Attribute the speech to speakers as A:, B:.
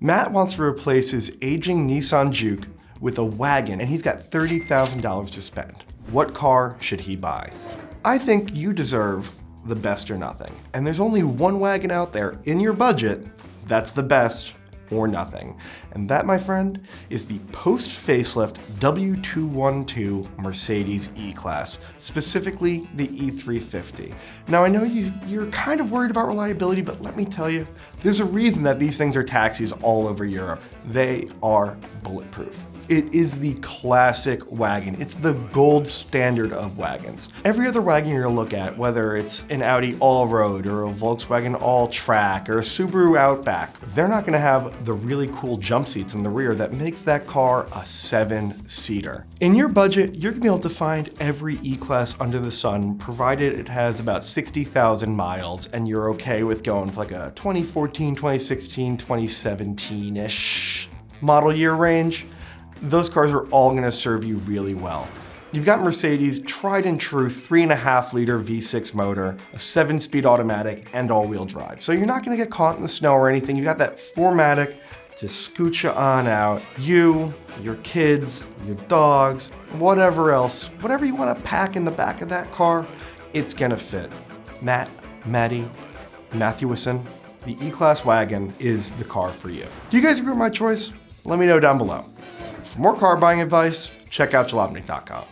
A: Matt wants to replace his aging Nissan Juke with a wagon, and he's got $30,000 to spend. What car should he buy? I think you deserve the best or nothing. And there's only one wagon out there in your budget that's the best or nothing. And that, my friend, is the post-facelift W212 Mercedes E-Class, specifically the E350. Now, I know you're kind of worried about reliability, but let me tell you, there's a reason that these things are taxis all over Europe. They are bulletproof. It is the classic wagon. It's the gold standard of wagons. Every other wagon you're gonna look at, whether it's an Audi Allroad or a Volkswagen All-Track or a Subaru Outback, they're not gonna have the really cool jump seats in the rear that makes that car a 7-seater. In your budget, you're gonna be able to find every E-Class under the sun, provided it has about 60,000 miles and you're okay with going for like a 2014, 2016, 2017-ish model year range. Those cars are all gonna serve you really well. You've got Mercedes' tried and true 3.5-liter V6 motor, a 7-speed automatic, and all-wheel drive. So you're not gonna get caught in the snow or anything. You got that 4MATIC to scoot you on out. You, your kids, your dogs, whatever else, whatever you wanna pack in the back of that car, it's gonna fit. Matt, Maddie, Matthewson, the E-Class wagon is the car for you. Do you guys agree with my choice? Let me know down below. For more car buying advice, check out Jalopnik.com.